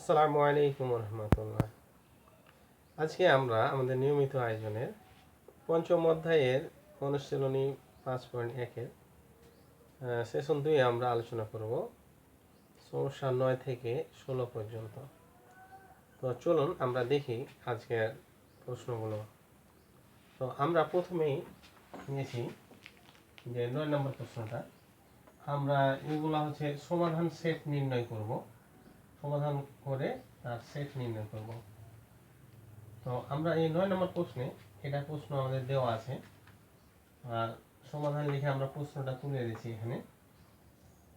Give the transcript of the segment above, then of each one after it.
আসসালামু আলাইকুম রহমতুল্লাহ। আজকে আমরা আমাদের নিয়মিত আয়োজনের পঞ্চম অধ্যায়ের অনুশীলনী 5.1-এর সেশন 2 আমরা আলোচনা করব সমস্যা 9 থেকে 16 পর্যন্ত। তো চলুন আমরা দেখি আজকের প্রশ্নগুলো। তো আমরা প্রথমেই নিয়েছি যে 9 নম্বর প্রশ্নটা। আমরা এগুলো হচ্ছে সমাধান সেট নির্ণয় করব, সমাধান করে তার সেট নির্ণয় করব। তো আমরা এই 9 নম্বর প্রশ্নে, এটা প্রশ্ন আমাদের দেওয়া আছে আর সমাধান লিখে আমরা প্রশ্নটা তুলে দিয়েছি এখানে।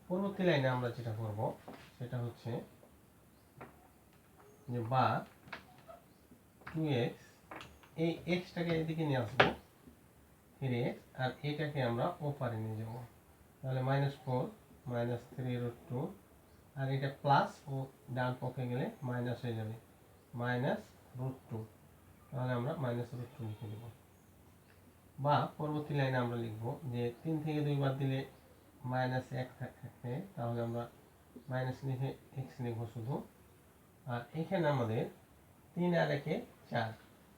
পরবর্তী লাইনে আমরা যেটা করব সেটা হচ্ছে যে বা 2x, এই xটাকে এদিকে নিয়ে আসবো 3x, আর এটাকে আমরা ওপারে নিয়ে যাব। তাহলে -4 -3√2, আর এটা প্লাস ও ডান পক্ষে গেলে মাইনাস হয়ে যাবে, -√2। তাহলে আমরা -√2 লিখে দেব। বা পরবর্তী লাইনে আমরা লিখব যে 3 থেকে 2 বাদ দিলে -1 থাকে, তাহলে আমরা মাইনাস লিখে x লিখব শুধু। আর এখানে আমাদের 3 আর 1 4,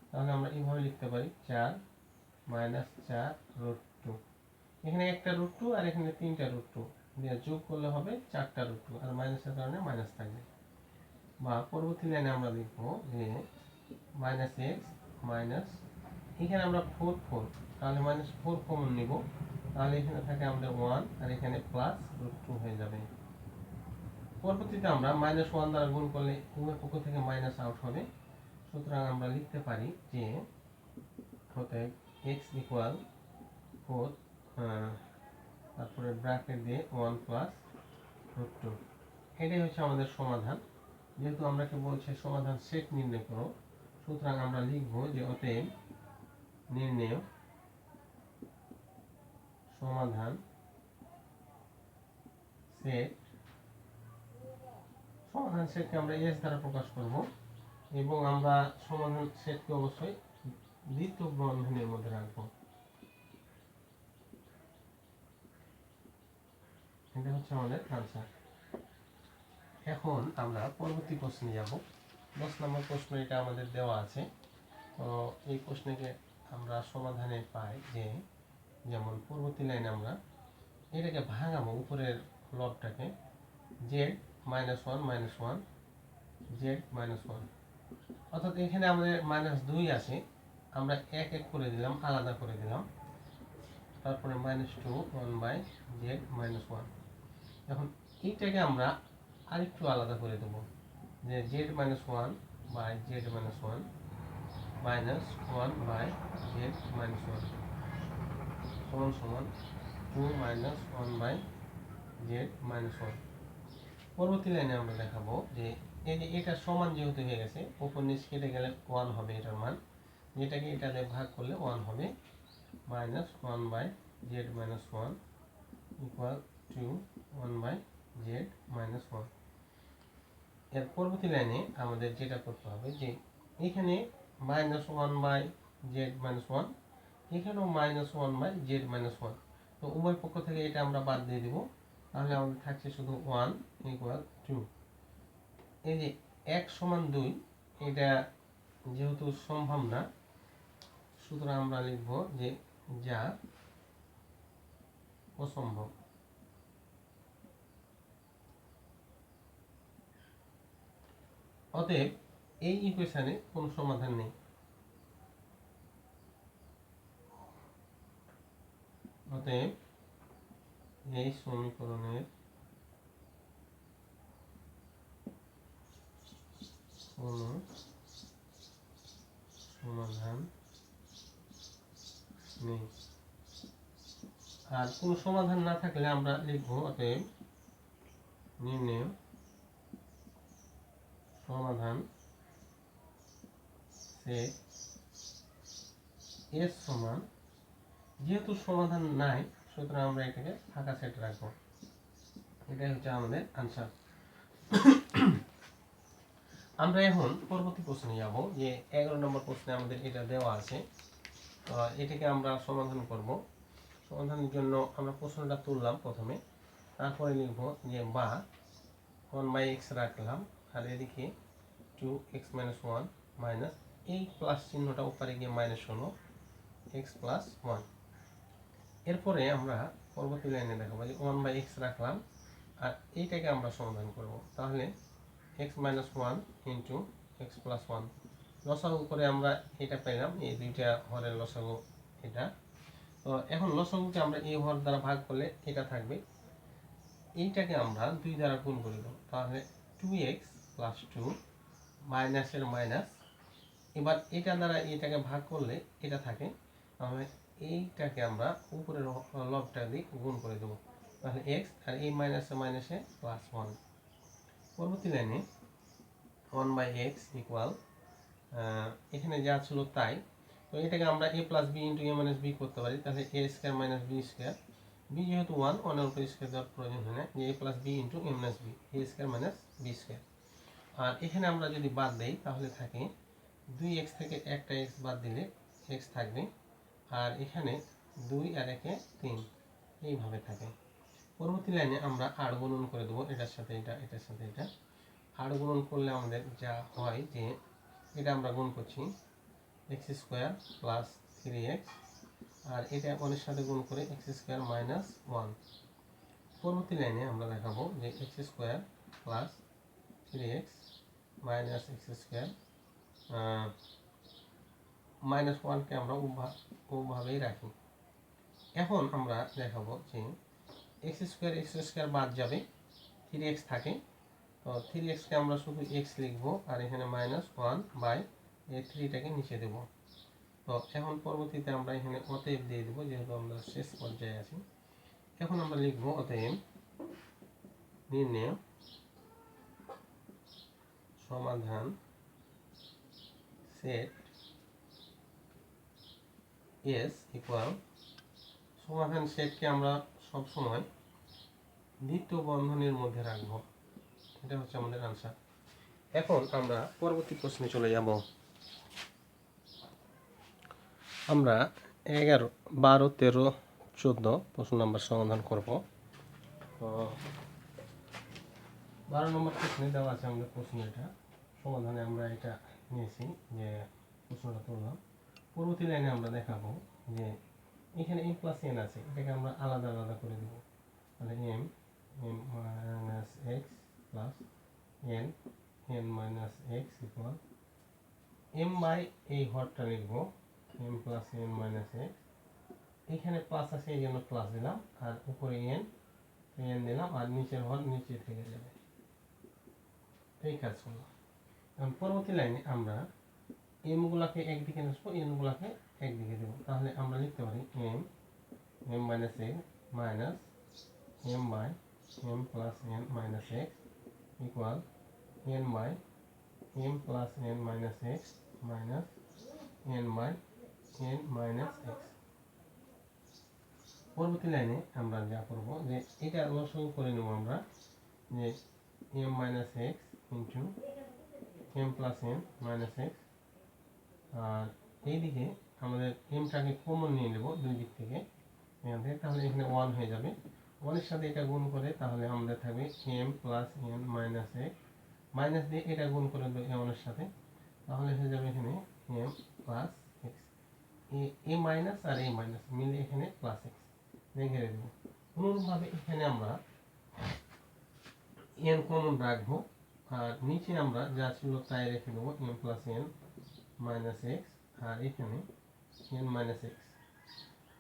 তাহলে আমরা এইভাবে লিখতে পারি 4 -4√2। এখানে একটা √2 আর এখানে 3টা √2 দিয়ে যোগ করলে হবে 4টা √2, আর মাইনাসের কারণে মাইনাস থাকবে। বা পরবর্তী লাইনে আমরা লিখব যে -x মাইনাস, এখানে আমরা 4 তাহলে -4 কমন নিব, তাহলে এখানে থাকে আমাদের 1 আর এখানে +√2 হয়ে যাবে। পরবর্তীতে আমরা -1 দ্বারা গুণ করলে উভয় পক্ষ থেকে মাইনাস আউট হবে, সুতরাং আমরা লিখতে পারি যে অতএব x ইকুয়াল 4, তারপরে ব্র্যাকেট দিয়ে 1 +√2। এটাই হচ্ছে আমাদের সমাধান। যেহেতু আমরাকে বলছে সমাধান সেট নির্ণয় করো, সুতরাং আমরা লিখব যে অতএব নির্ণেয় সমাধান সেট। সমাধান সেটকে আমরা এস দ্বারা প্রকাশ করব এবং আমরা সমাধান সেটকে অবশ্যই দ্বিতীয় বন্ধনীর মধ্যে রাখব। এটা হচ্ছে আমাদের আনসার। এখন আমরা পরবর্তী প্রশ্নে যাব। 10 নম্বর প্রশ্ন, এটা আমাদের দেওয়া আছে। তো এই প্রশ্নকে আমরা সমাধানে পাই যে, যেমন পরবর্তী লাইনে আমরা এটাকে ভাঙাবো, উপরের লবটাকে z -1 -1 z -1, অর্থাৎ এখানে আমাদের -2 আছে, আমরা এক এক করে দিলাম, আলাদা করে দিলাম। তারপরে -2 1/z -1। এখন এইটাকে আমরা আরেকটু আলাদা করে দেবো, যে z -1/z -1 -1/z -1 সমান 2 -1/z -1। পরবর্তী লাইনে আমরা দেখাবো যে এই যে এটা সমান যেহেতু হয়ে গেছে, উপর নিচ কেটে গেলে 1 হবে এটার মান, যেটাকে এটা দিয়ে ভাগ করলে 1 হবে, -1/z -1 ইকুয়াল টু 1/z -1। এর পরবর্তী লাইনে আমাদের যেটা করতে হবে যে এখানে -1/z -1, এখানেও -1/z -1, তো উভয় পক্ষ থেকে এটা আমরা বাদ দিয়ে দিব, তাহলে আমাদের থাকছে শুধু 1 ইকুয়াল 2। এই যে 1 = 2, এটা যেহেতু সম্ভব না, সুতরাং আমরা লিখব যে যা অসম্ভব। অতএব এই ইকুয়েশনে কোনো সমাধান নেই। অতএব এই সমীকরণের কোনো সমাধান নেই। আর কোনো সমাধান না থাকলে আমরা লিখব অতএব নির্ণেয় সমাধান সেট এস সমান, যেহেতু সমাধান নাই সুতরাং আমরা এটাকে ফাঁকা সেট রাখবো। এটাই হচ্ছে আমাদের আনসার। আমরা এখন পরবর্তী প্রশ্নে যাব, যে 11 নম্বর প্রশ্নে আমাদের এটা দেওয়া আছে। তো এটাকে আমরা সমাধান করব। সমাধানের জন্য আমরা প্রশ্নটা তুললাম প্রথমে, তারপরে লিখব যে বা 1/x রাখলাম, আর এদিকে 2x মাইনাস 1 মাইনাস এই প্লাস চিহ্নটা উপরে গিয়ে মাইনাস হলো x প্লাস 1। এরপরে আমরা পরবর্তী লাইনে দেখাবো যে 1/x রাখলাম আর এইটাকে আমরা সমাধান করব। তাহলে x minus 1 into x plus 1 লসাগু করে আমরা এটা পেলাম, এই দুইটা হরের লসাগু এটা। তো এখন লসাগুকে আমরা এই হর দ্বারা ভাগ করলে এটা থাকবে, এইটাকে আমরা 2 দ্বারা গুণ করে দেবো। তাহলে 2x প্লাস 2 মাইনাসের মাইনাস, এবার এটা দ্বারা এটাকে ভাগ করলে এটা থাকে, তাহলে এইটাকে আমরা উপরের লবটা দিয়ে গুণ করে দেবো। তাহলে x আর এই মাইনাসে মাইনাসে প্লাস 1। পরবর্তী লাইনে 1/x ইকুয়াল এখানে যা ছিল তাই, তো এটাকে আমরা a plus B into A minus B করতে পারি। তাহলে A square minus B square, B যেহেতু 1 1-এর উপর স্কোয়ার দেওয়ার প্রয়োজন হয় না, যে এ plus B into A minus B, A square minus B square. আর এখানে আমরা যদি বাদ দেই তাহলে থাকে 2x থেকে একটা x বাদ দিলে x থাকবে, আর এখানে 2 আর 1-এ 3 এইভাবে থাকে। পরবর্তী লাইনে আমরা আর গুণন করে দেবো, এটার সাথে এটা, এটার সাথে এটা। আর গুণন করলে আমাদের যা হয় যে এটা আমরা গুণ করছি এক্স স্কোয়ার প্লাস 3x, আর এটা 1-এর সাথে গুণ করে এক্স স্কোয়ার মাইনাস 1। পরবর্তী লাইনে আমরা দেখাবো যে X square plus 3x minus X square minus 1কে আমরা ওভাবেই রাখি। এখন আমরা দেখাবো যে এক্স স্কোয়ার বাদ যাবে, 3x থাকে, তো 3xকে আমরা শুধু x লিখবো আর এখানে মাইনাস 1/3টাকে নিচে দেবো। তো এখন পরবর্তীতে আমরা এখানে অতএব দিয়ে দেবো, যেহেতু আমরা শেষ পর্যায়ে আছি। এখন আমরা লিখবো অতএব নির্ণয় সমাধান সেট এস ইকুয়াল, সমাধান সেটকে আমরা সবসময় দ্বিতীয় বন্ধনীর মধ্যে রাখবো। এটা হচ্ছে আমাদের আনসার। এখন আমরা পরবর্তী প্রশ্নে চলে যাব। আমরা 11, 12, 13, 14 প্রশ্ন নাম্বার সমাধান করব। তো 12 নম্বর প্রশ্নে দেওয়া আছে আমাদের প্রশ্ন, এটা সমাধানে আমরা এটা নিয়েছি যে প্রশ্নটা তুললাম। পরবর্তী লাইনে আমরা দেখাবো যে এখানে m প্লাস n আছে, এটাকে আমরা আলাদা আলাদা করে দেবো। তাহলে m minus x plus n minus x equal m by এই হরটা লিখবো m plus n minus x, এখানে প্লাস আছে এই জন্য প্লাস দিলাম, আর উপরে n দিলাম, আর নিচের হর নিচে থেকে যাবে। এই কাজ হলো। পরবর্তী লাইনে আমরা m গুলাকে একদিকে আসবো, n গুলাকে একদিকে দেবো। তাহলে আমরা লিখতে পারি m minus a minus m by m plus n minus x equal n by m plus n minus x minus n by n minus x. পরবর্তী লাইনে আমরা যা করব যে এটা লসাগু করে নেব আমরা, যে m minus X into m plus n minus X, আর এইদিকে আমাদের mটাকে কমন নিয়ে নেব দুই দিক থেকে, তাহলে এখানে 1 হয়ে যাবে। 1-এর সাথে এটা গুণ করে তাহলে আমাদের থাকবে m plus n minus x, minus দিয়ে এটা গুণ করে দেবো m-এর সাথে, তাহলে হয়ে যাবে এখানে m প্লাস এক্স। এ মাইনাস আর এ মাইনাস মিলে এখানে প্লাস এক্স রেখে দেবো। অনুরূপভাবে এখানে আমরা n কমন রাখবো, আর নিচে আমরা যা ছিল তাই রেখে দেবো m plus n minus X, আর এখানে n মাইনাস এক্স।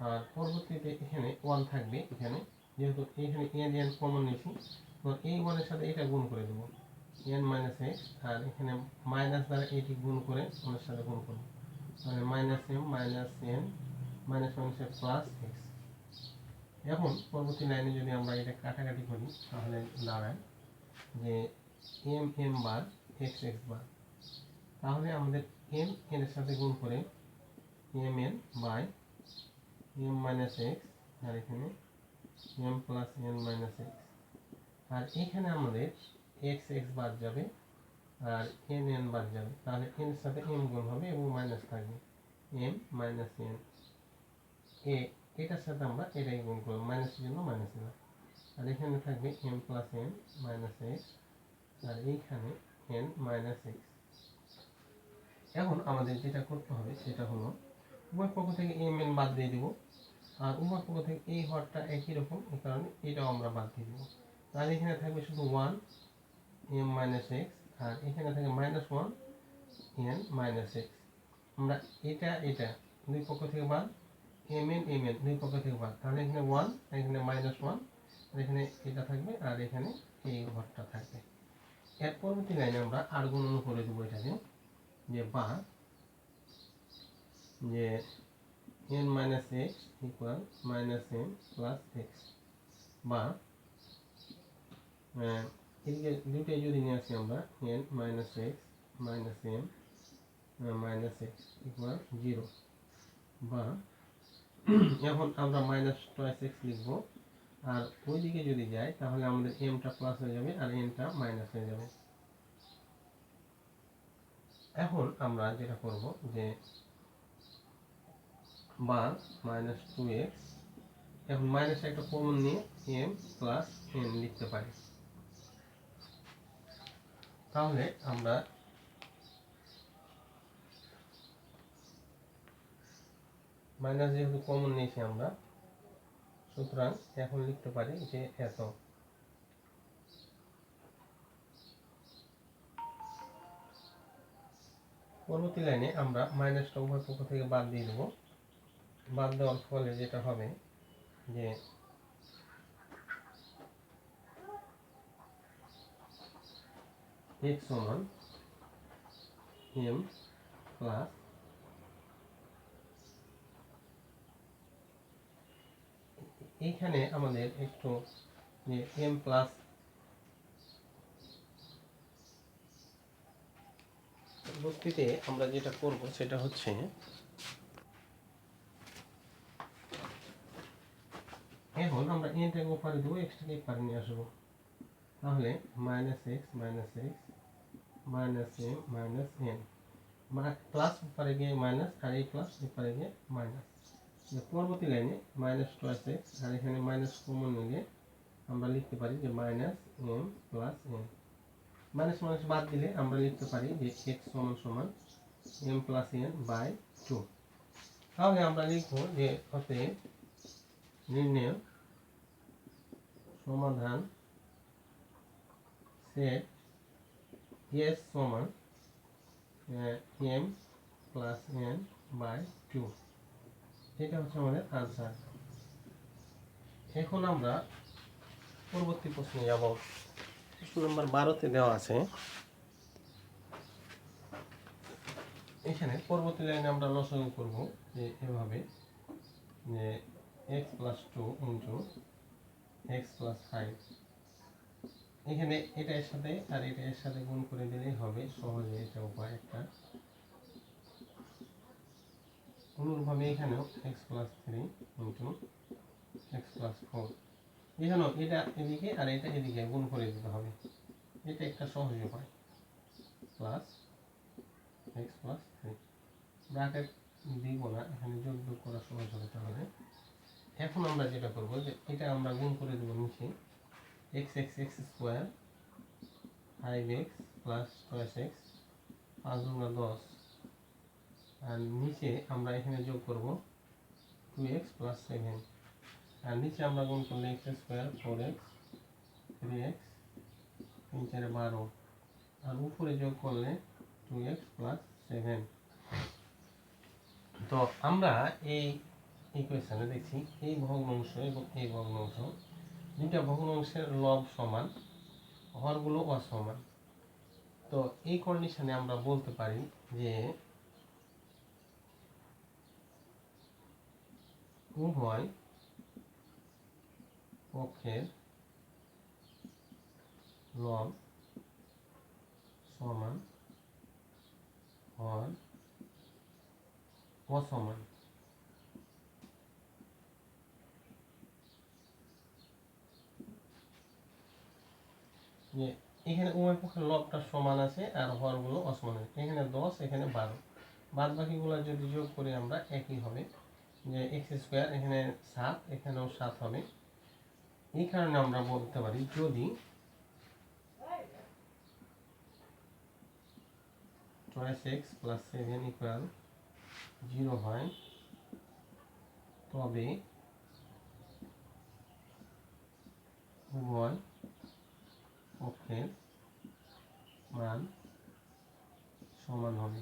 আর পরবর্তীতে এখানে 1 থাকবে, এখানে যেহেতু এখানে n কমন নিয়েছি, তো এই 1-এর সাথে এটা গুণ করে দেবো n মাইনাস এক্স, আর এখানে মাইনাস দ্বারা এটি গুণ করে 1-এর সাথে গুণ করবো, তাহলে minus m minus n minus মাইনাসে প্লাস এক্স। এখন পরবর্তী লাইনে যদি আমরা এটা কাটাকাটি করি তাহলে দাঁড়ায় যে m বার x বার, তাহলে আমাদের m এর সাথে গুণ করে mn by m minus X, আর এখানে m plus n minus X, আর এখানে আমাদের x বাদ যাবে আর n বাদ যাবে, তাহলে n এর সাথে m গুণ হবে এবং মাইনাস থাকবে m মাইনাস n। এটার সাথে আমরা এটাই গুণ করব, মাইনাসের জন্য মাইনাস দিলাম, আর এখানে থাকবে m plus n minus X, আর এইখানে n মাইনাস এক্স। এখন আমাদের যেটা করতে হবে সেটা হলো উভয় পক্ষ থেকে m n বাদ দিয়ে দিব, আর উভয় পক্ষ থেকে এই হরটা একই রকম, এই কারণে এটাও আমরা বাদ দিয়ে দিব। তাহলে এখানে থাকবে শুধু 1 m মাইনাস এক্স, আর এখানে থাকে মাইনাস 1 n মাইনাস এক্স। আমরা এটা এটা দুই পক্ষ থেকে বাদ, m n দুই পক্ষ থেকে বাদ, তাহলে এখানে 1, এখানে মাইনাস 1, আর এখানে এটা থাকবে, আর এখানে এই ঘরটা থাকবে। এর পরবর্তী লাইনে আমরা আর গুণন করে দেবো এটাকে, যে বা যে n minus x equal minus m plus x, বা এদিকে দুইটাই যদি নিয়ে আসি আমরা n minus x minus m minus x equal 0, বা এখন আমরা মাইনাস টয়েস এক্স লিখবো, আর ওইদিকে যদি যাই তাহলে আমাদের mটা প্লাস হয়ে যাবে আর nটা মাইনাস হয়ে যাবে। এখন আমরা যেটা করব যে বা মাইনাস 2x, এখন মাইনাস একটা কমন নিয়ে m প্লাস n লিখতে পারি। তাহলে আমরা মাইনাস যেহেতু কমন নিয়েছি আমরা, সুতরাং এখন লিখতে পারি যে এত। পরবর্তী লাইনে আমরা মাইনাসটা উভয় পক্ষ থেকে বাদ দিয়ে দেবো। বাদ দেওয়ার ফলে যেটা হবে যে x সমান m প্লাস এইখানে আমাদের একটু যে m প্লাস পরবর্তীতে আমরা যেটা করব সেটা হচ্ছে এখন আমরা nটাকে উপরে দেবো, এক্সটাকে পারে নিয়ে আসবো। তাহলে minus x minus x minus m minus n, মানে প্লাস উপরে গিয়ে মাইনাস, আর এই প্লাস উপরে গিয়ে মাইনাস। পরবর্তী লাইনে মাইনাস টয়েস এক্স, আর এখানে মাইনাস কমন নিলে আমরা লিখতে পারি যে minus m plus n. Minus minus বাদ দিলে আমরা লিখতে পারি যে এক্স সমান সমান এম প্লাস এন বাই 2। তাহলে আমরা লিখবো যে অতএব নির্ণয় সমাধান সেট এস সমান এম প্লাস এন বাই 2, এটা হচ্ছে আমাদের আনসার। এখন আমরা পরবর্তী প্রশ্নে যাব। প্রশ্ন নম্বর 12তে দেওয়া আছে, এখানে পরবর্তী লাইনে আমরা লসাগু করব যে এভাবে যে x plus 2 into x plus 5, এখানে এটা এর সাথে আর এটা এর সাথে গুণ করে দিলেই হবে সহজে, এটা উপায় একটা। অনুরূপভাবে এখানেও x plus 3 into x plus 4, এখানেও এটা এদিকে আর এটা এদিকে গুণ করে দিতে হবে, এটা একটা সহজ উপায়। প্লাস x প্লাস 3, ব্র্যাকেট দিব না, এখানে যোগ বিয়োগ করা সহজ হবে। তাহলে এখন আমরা যেটা করব যে এটা আমরা গুণ করে দেব নিচে, x x x square 5x plus 12x 5 গুণা 10, আর নিচে আমরা এখানে যোগ করব 2x প্লাস 7, আর নিচে আমরা গুণ করলে x স্কয়ার 4x 3x 3 4 12, আর উপরে যোগ করলে 2x প্লাস 7। তো আমরা এই ইকুয়েশনে দেখছি এই ভগ্নাংশ এবং এই ভগ্নাংশ, দুইটা ভগ্নাংশের লব সমান, হরগুলো অসমান। তো এই কন্ডিশনে আমরা বলতে পারি যে উভয় পক্ষের লব সমান, হর অসমান। যে এখানে উভয় পক্ষের লবটা সমান আছে আর হরগুলো অসমান আছে, এখানে 10 এখানে 12, বাদ বাকিগুলো যদি যোগ করি আমরা একই হবে, যে x স্কয়ার এখানে 7 এখানেও 7 হবে। এই কারণে আমরা বলতে পারি যদি 12x প্লাস 7 ইকুয়াল 0 হয়, তবে উভয় পক্ষের মান সমান হবে।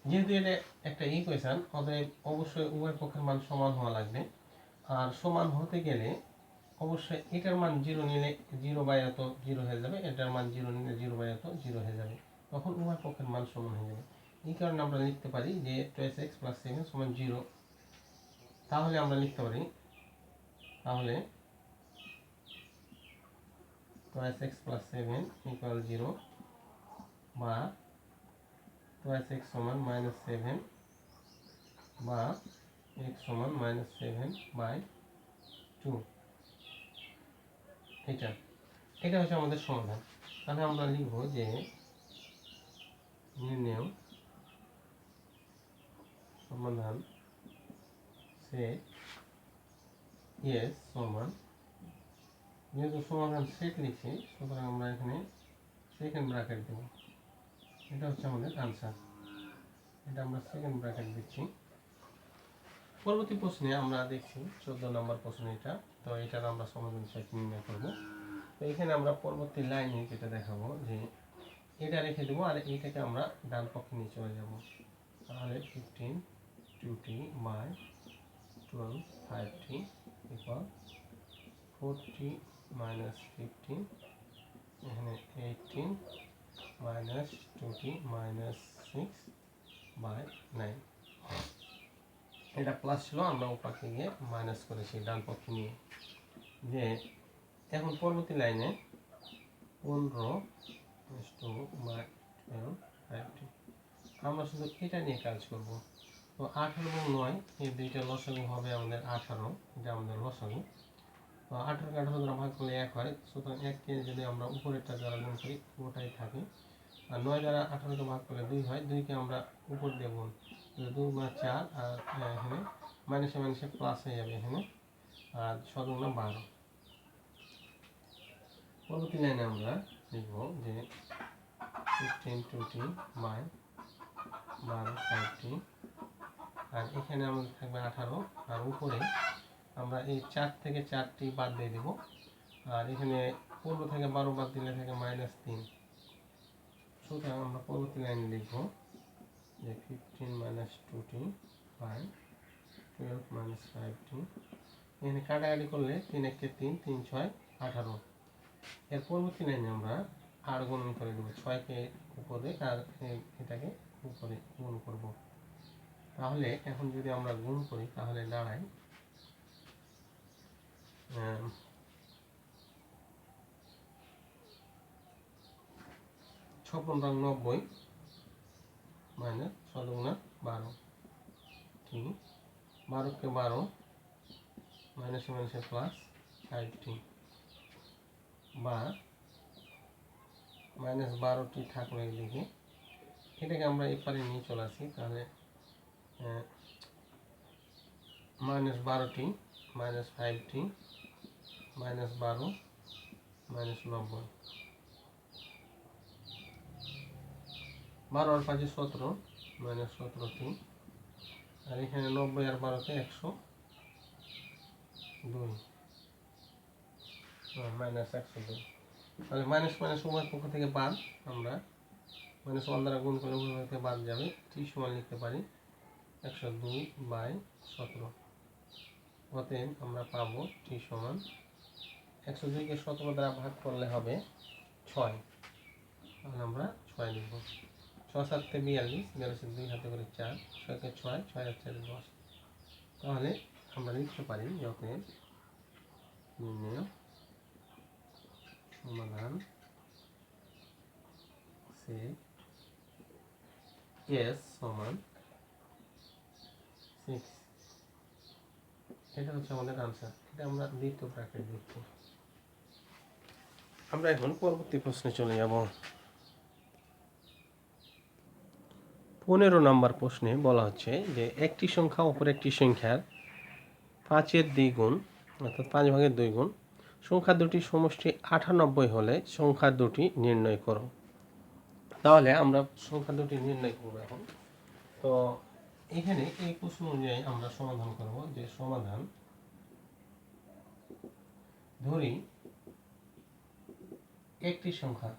যেহেতু এটা একটা ইকুয়েশন, অতএব অবশ্যই উভয় পক্ষের মান সমান হওয়া লাগবে। আর সমান হতে গেলে অবশ্যই এটার মান 0 নিলে 0/0 হয়ে যাবে, এটার মান 0 নিলে 0/0 হয়ে যাবে, তখন উভয় পক্ষের মান সমান হয়ে যাবে। এই কারণে আমরা লিখতে পারি যে 12x প্লাস 7 সমান 0। তাহলে আমরা লিখতে পারি, তাহলে 12x প্লাস 7 ইকুয়াল 0 বা 12x সমান -7 বা x সমান -7/2। এটা হচ্ছে আমাদের সমাধান। তাহলে আমরা লিখব যে নির্ণেয় সমাধান সেট এস সমান, যেহেতু সমাধান সেট লিখছি সুতরাং আমরা এখানে সেকেন্ড ব্র্যাকেট দেব। এটা হচ্ছে আমাদের আনসার, এটা আমরা সেকেন্ড ব্র্যাকেট দিচ্ছি। পরবর্তী প্রশ্নে আমরা দেখছি 14 নম্বর প্রশ্ন এটা। তো এটার আমরা সমাধান সেট নির্ণয় করব। তো এখানে আমরা পরবর্তী লাইনে যেটা দেখাবো যে এটা রেখে দেবো আর এইটাকে আমরা ডান পক্ষে নিয়ে চলে যাব। তাহলে 15 2t by 12 5t equal 4t minus 15, এখানে 18 মাইনাস 2t মাইনাস 6/9। এটা প্লাস ছিল, আমরা ওপাশে গিয়ে মাইনাস করেছি ডান পক্ষে নিয়ে। যে এখন পরবর্তী লাইনে 15 বাই 12 5t, আমরা শুধু এটা নিয়ে কাজ করব। তো 18 এবং 9 এই দুইটা লসাগু হবে আমাদের 18, এটা আমাদের লসাগু। তো 18 কে 18 দ্বারা ভাগ করলে 1 হয়, সুতরাং 1কে যদি আমরা উপরেরটা দ্বারা গুণ করি পুরোটাই থাকে। আর 9 দ্বারা 18কে ভাগ করলে 2 হয়, 2কে আমরা উপর দিয়ে গুণ, 2 বা 4, আর এখানে মাইনাসে মাইনাসে প্লাস হয়ে যাবে এখানে, আর 7 গুণ 12। পরবর্তী লাইনে আমরা লিখব যে 15 2t বাই 12 5t, আর এখানে আমাদের থাকবে 18, আর উপরে আমরা এই 4 থেকে 4টি বাদ দিয়ে দেব, আর এখানে 15 থেকে 12 বাদ দিলে থাকে -3। সুতরাং আমরা পরবর্তী লাইনে লিখব যে 15 2t বাই 12 5t। এখানে কাটাকাটি করলে 3 1 3, 3 6 18। এর পরবর্তী লাইনে আমরা আর গুণন করে দেবো, 6কে উপরে আর এটাকে উপরে গুণ করব। তাহলে এখন যদি আমরা গুণ করি তাহলে দাঁড়ায় 56 90 মাইনাস 7 গুণা 12, ঠিক 12কে 12 মাইনাসে মাইনাসে প্লাস 5t, বা -12টি থাকলো এদিকে, এটাকে আমরা এপারে নিয়ে চলে আসি। তাহলে -12t -5t -12 -90, 12 আর 5 17 -17t, আর এখানে 90 আর 12তে 102 -102। তাহলে মাইনাস মাইনাস উভয় পক্ষ থেকে বাদ, আমরা -1 দ্বারা গুণ করলে উভয় পক্ষ থেকে বাদ যাবে। t সমান লিখতে পারি 102/17। অতএব আমরা পাবো t সমান 102কে 17 দ্বারা ভাগ করলে হবে 6, তাহলে আমরা 6 লিখব। 6 7 42, 42 2 হাতে করে 4, 6কে 6, 6 আর 4 10। তাহলে আমরা লিখতে পারি অতএব নির্ণেয় সমাধান সেট এস সমান 6। এটা হচ্ছে আমাদের আনসার, এটা আমরা দ্বিতীয় ব্র্যাকেট দিচ্ছি। আমরা এখন পরবর্তী প্রশ্নে চলে যাব। 15 নম্বর প্রশ্নে বলা হচ্ছে যে একটি সংখ্যা অপর একটি সংখ্যার 5-এর দ্বিগুণ অর্থাৎ 5/2 গুণ, সংখ্যা দুটি সমষ্টি 98 হলে সংখ্যা দুটি নির্ণয় করো। তাহলে আমরা সংখ্যা দুটি নির্ণয় করব এখন। তো এখানে এই প্রশ্ন অনুযায়ী আমরা সমাধান করব, যে সমাধান ধরি একটি সংখ্যা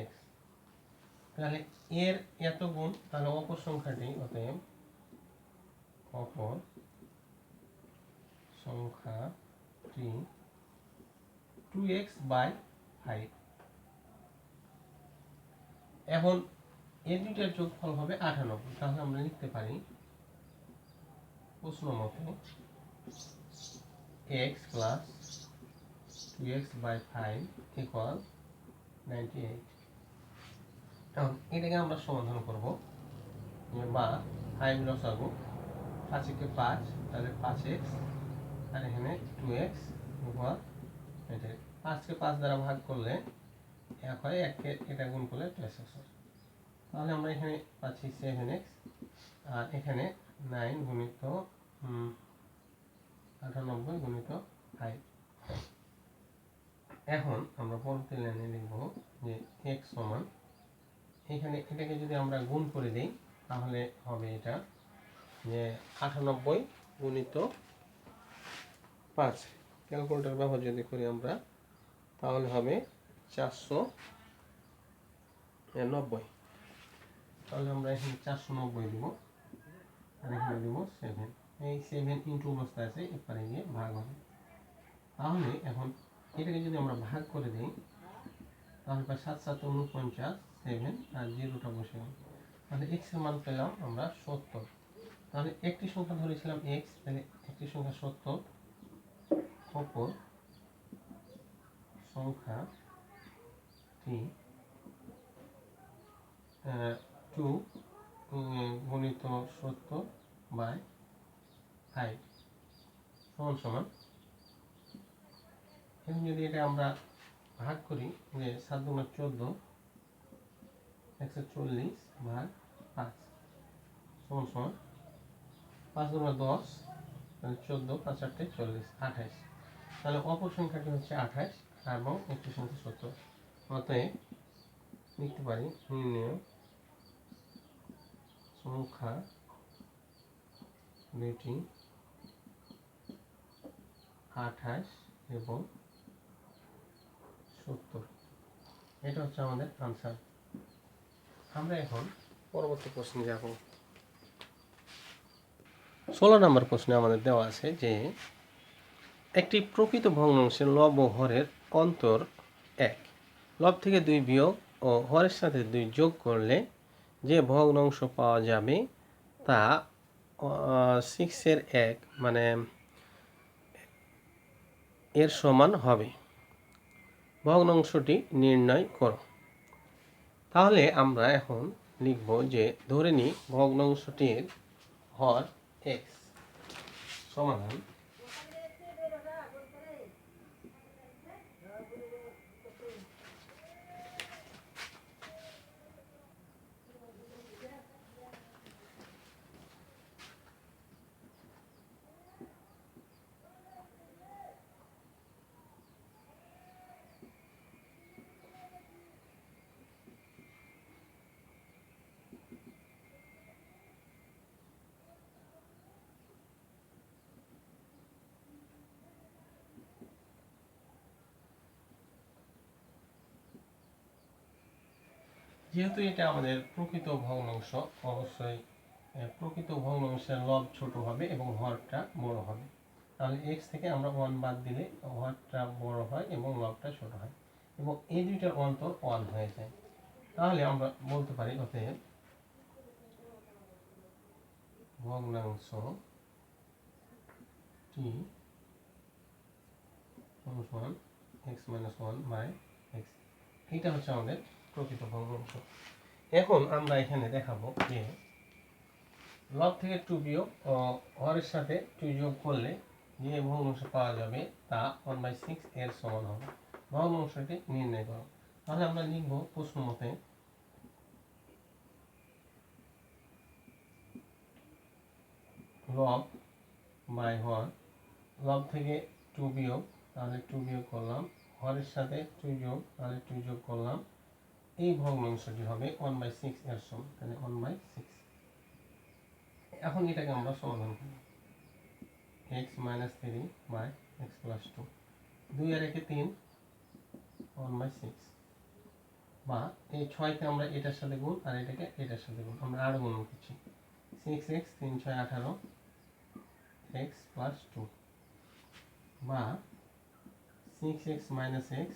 x, তাহলে এর এত গুণ, তাহলে অপর সংখ্যাটি, অতএব অপর সংখ্যাটি 2x/5। এখন এই দুইটার যোগফল হবে 98। তাহলে আমরা লিখতে পারি প্রশ্ন মতে x প্লাস 2x/5 ইকুয়াল 98। এখন এটাকে আমরা সমাধান করব, বা 5 লসাগু 5 কে 5, তাহলে 5x আর এখানে 2x ইকুয়াল 98। 5 কে 5 দ্বারা ভাগ করলে 1 হয়, 1 কে এটা গুণ করলে 2x হয়। তাহলে আমরা এখানে পাচ্ছি 7x, আর এখানে 9 গুণিত 98 গুণিত 5। এখন আমরা পরবর্তী লাইনে লিখব যে x সমান, এখানে এটাকে যদি আমরা গুণ করে দিই তাহলে হবে এটা যে 98 গুণিত 5। ক্যালকুলেটর ব্যবহার যদি করি আমরা তাহলে হবে 490। তাহলে আমরা এখানে 490 দিব, আর এখানে দিব 7। এই 7 ইনটু অবস্থায় আছে, এরপরে গিয়ে ভাগ হবে। তাহলে এখন এটাকে যদি আমরা ভাগ করে দিই তাহলে 7 7 49, 7 আর 0টা বসে গেল। তাহলে x এর মান পেলাম আমরা 70। তাহলে একটি সংখ্যা ধরেছিলাম x, তাহলে একটি সংখ্যা 70, অপর সংখ্যাটি 2 গুণিত 70/5 সমান সমান, এখন যদি এটা আমরা ভাগ করি, যে 7 গুণ 14, 140/5 সমান সমান 5 গুণ 10, তাহলে 14, 5 8 40, 28। তাহলে অপর সংখ্যাটি হচ্ছে 28 এবং একটি সংখ্যা 70। অতএব লিখতে পারি নির্ণেয় সংখ্যা দুটি 28 এবং 70। এটা হচ্ছে আমাদের আনসার। আমরা এখন পরবর্তী প্রশ্নে যাব। 16 নম্বর প্রশ্নে আমাদের দেওয়া আছে যে একটি প্রকৃত ভগ্নাংশের লব ও হরের অন্তর 1, লব থেকে 2 বিয়োগ ও হরের সাথে 2 যোগ করলে যে ভগ্নাংশ পাওয়া যাবে তা 6/1 মানে এর সমান হবে। ভগ্নাংশটি নির্ণয় করো। তাহলে আমরা এখন লিখব যে ধরে নিই ভগ্নাংশটির হর x। সমাধান যেহেতু এটা আমাদের প্রকৃত ভগ্নাংশ, অবশ্যই প্রকৃত ভগ্নাংশের লব ছোট হবে এবং হরটা বড় হবে। তাহলে x থেকে আমরা 1 বাদ দিলে হরটা বড় হয় এবং লবটা ছোট হয়, এবং এই দুইটার অন্তর 1 হয়ে যায়। তাহলে আমরা বলতে পারি অতএব ভগ্নাংশটি সমান x - 1/x। এটা হচ্ছে আমাদের প্রকৃত ভগ্নাংশ। এখন আমরা এখানে দেখাবো যে লব থেকে 2 বিয়োগ ও হরের সাথে 2 যোগ করলে যে ভগ্নাংশ পাওয়া যাবে তা 1/6 এর সমান হবে। ভগ্নাংশটি নির্ণয় করো। তাহলে আমরা লিখব প্রশ্ন মতে লব বাই হর, লব থেকে 2 বিয়োগ তাহলে 2 বিয়োগ করলাম, হরের সাথে 2 যোগ, তাহলে 2 যোগ করলাম, এই ভগ্নাংশটি হবে 1/6 এর সমান, তাহলে 1/6। এখন এটাকে আমরা সমাধান করি, x - 3 বাই x + 2, 2 আর 1 3, 1/6, বা এই 6কে আমরা এটার সাথে গুণ আর এটাকে এটার সাথে গুণ, আমরা আরো গুণ করছি, 6x 3 6 18 x + 2, বা 6x - x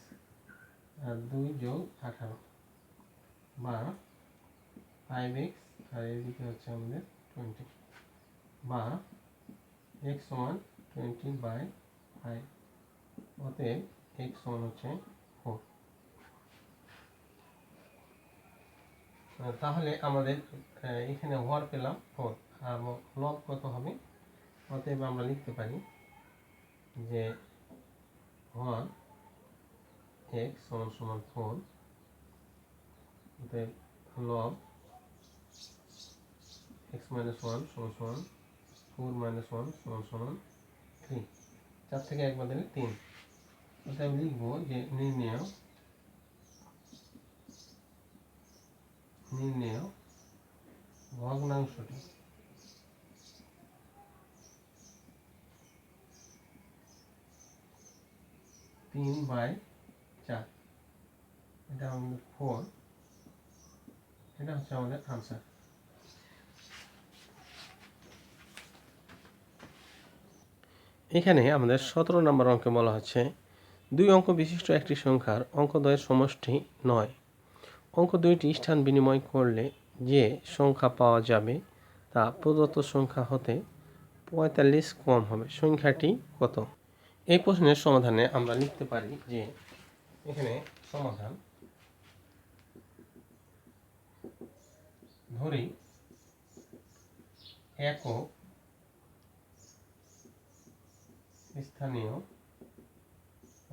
2 যোগ 18, বা 5x আর এদিকে হচ্ছে আমাদের 20, বা x সমান 20/5, অতএব x সমান হচ্ছে 4। তাহলে আমাদের এখানে হর পেলাম 4, আর লব কত হবে, অতএব আমরা লিখতে পারি যে হর x সমান 4, অতএব লব x - 1 সমান 4 - 1 সমান 3, 4 থেকে 1 বাদ দিলে 3, অতএব লিখবো যে নির্ণেয় ভগ্নাংশটি তিন বাই 4, এটা আমাদের 4, এটা হচ্ছে আমাদের আনসার। এখানে আমাদের 17 নম্বর অঙ্কে বলা হচ্ছে 2 অঙ্ক বিশিষ্ট একটি সংখ্যার অঙ্কদ্বয়ের সমষ্টি 9, অঙ্ক দুইটি স্থান বিনিময় করলে যে সংখ্যা পাওয়া যাবে তা প্রদত্ত সংখ্যা হতে 45 কম হবে, সংখ্যাটি কত? এই প্রশ্নের সমাধানে আমরা লিখতে পারি যে এখানে সমাধান ধরি একক স্থানীয়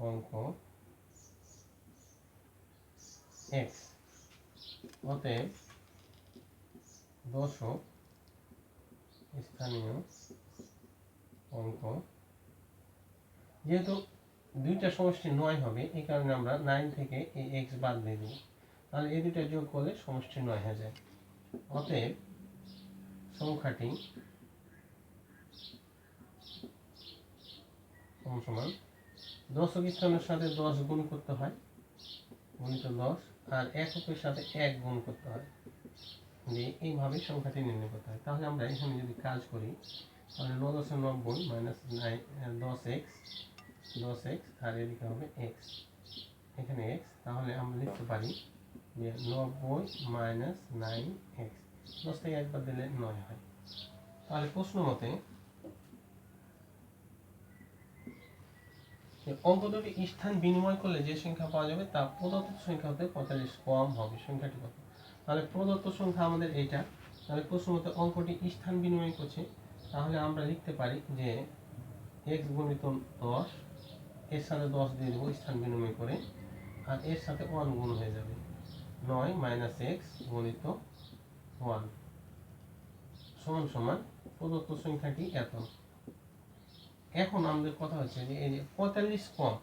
অঙ্ক x, অতএব দশক স্থানীয় অঙ্ক, যেহেতু দুইটা সমষ্টি 9 হবে এই কারণে আমরা 9 থেকে এই x বাদ দিয়ে দেব, তাহলে এই দুইটা যোগ করলে সমষ্টি 9 হয়ে যায়, অতএব সংখ্যাটি সমান দশক স্থানের সাথে 10 গুণ করতে হয়, গুণিত 10, আর এককের সাথে 1 গুণ করতে হয়, যে এইভাবে সংখ্যাটি নির্ণয় করতে হয়। তাহলে আমরা এখানে যদি কাজ করি তাহলে 9 × 90 - 10x আর এদিকে হবে x, এখানে x, তাহলে আমরা লিখতে পারি যে 90 - 9x, 10 থেকে 1 বাদ দিলে 9 হয়। তাহলে প্রশ্ন মতে অঙ্ক দুটি স্থান বিনিময় করলে যে সংখ্যা পাওয়া যাবে তা প্রদত্ত সংখ্যা হতে 45 কম হবে, সংখ্যাটি কত? তাহলে প্রদত্ত সংখ্যা আমাদের এইটা, তাহলে প্রশ্ন মতে অঙ্কটি স্থান বিনিময় করছে, তাহলে আমরা লিখতে পারি যে x গুণিত 10, এর সাথে 10 দিয়ে দেবো স্থান বিনিময় করে, আর এর সাথে 1 গুণ হয়ে যাবে, 9 - x গুণিত 1 সমান প্রদত্ত সংখ্যাটি এত। এখন আমাদের কথা হচ্ছে যে এই যে 45 কম,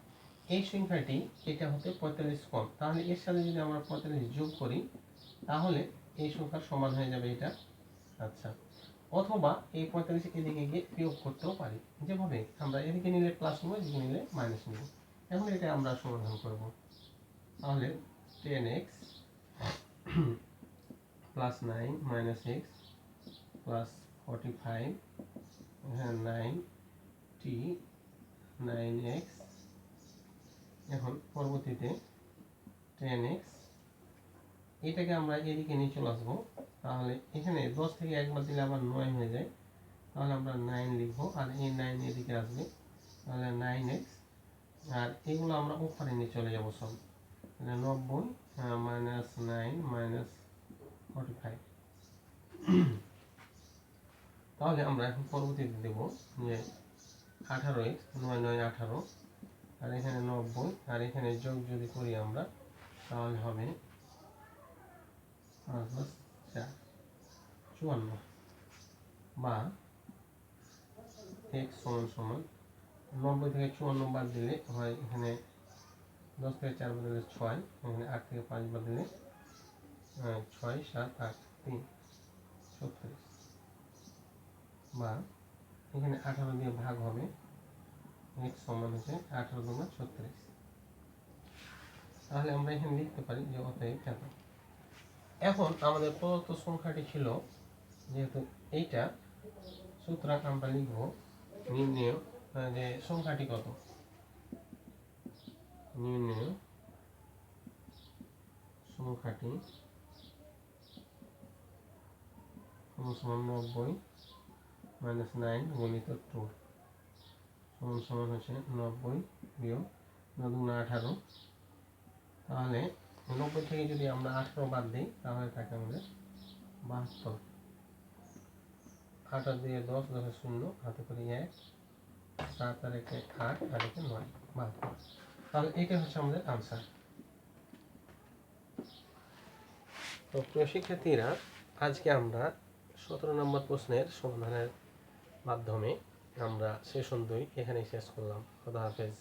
এই সংখ্যাটি এটা হতে 45 কম, তাহলে এর সাথে যদি আমরা 45 যোগ করি তাহলে এই সংখ্যার সমান হয়ে যাবে এটা। আচ্ছা, অথবা এই 45 এদিকে গিয়ে বিয়োগ করতেও পারি, যেভাবে আমরা এদিকে নিলে প্লাস নেব, এদিকে নিলে মাইনাস নেব। এখন এটা আমরা সমাধান করব, তাহলে 10x plus 9 minus x plus 45, হ্যাঁ 9x, এখন পরবর্তীতে 10x, এটাকে আমরা এদিকে নিয়ে চলে আসবো, তাহলে এখানে 10 থেকে 1 বাদ দিলে আবার 9 হয়ে যায়, তাহলে আমরা 9 লিখবো, আর এই 9 এদিকে আসবে, তাহলে 9x, আর এগুলো আমরা উপরে নিয়ে চলে যাবো সব, 90 - 9 - 45, তাহলে আমরা এখন পরবর্তীতে দেব যে 18x, 9 9 18, আর এখানে 90, আর এখানে যোগ যদি করি আমরা তাহলে হবে 5 + 4 54, বা x সমান 90 থেকে 54 বাদ দিলে হয় এখানে 10 থেকে 4 বাদ দিলে 6, এখানে 8 থেকে 5 বাদ দিলে 6, 7, 8, 3, 36, বা এখানে 18 দিয়ে ভাগ হবে, x সমান হচ্ছে 18 গুণ 36। তাহলে আমরা এখানে লিখতে পারি যে অতএব এত। এখন আমাদের প্রদত্ত সংখ্যাটি ছিল যেহেতু এইটা, সুতরাং আমরা লিখব নির্ণেয় যে সংখ্যাটি কত, নির্ণেয় সংখ্যাটি সমান 90 মাইনাস 9 গুণিত 2 সমান হচ্ছে 90 বিয়োগ 9 দুগুণ 18। তাহলে 90 থেকে যদি আমরা 18 বাদ দিই তাহলে থাকে আমাদের 72। 8 আর 2 10, 10 0, হাতে করে 1, 7 আর 1 8, আর 1 9, 72। তাহলে এটা হচ্ছে আমাদের আনসার। তো প্রিয় শিক্ষার্থীরা, আজকে আমরা 17 নম্বর প্রশ্নের সমাধানের মাধ্যমে আমরা সেশন 2 এখানেই শেষ করলাম। খোদা হাফেজ।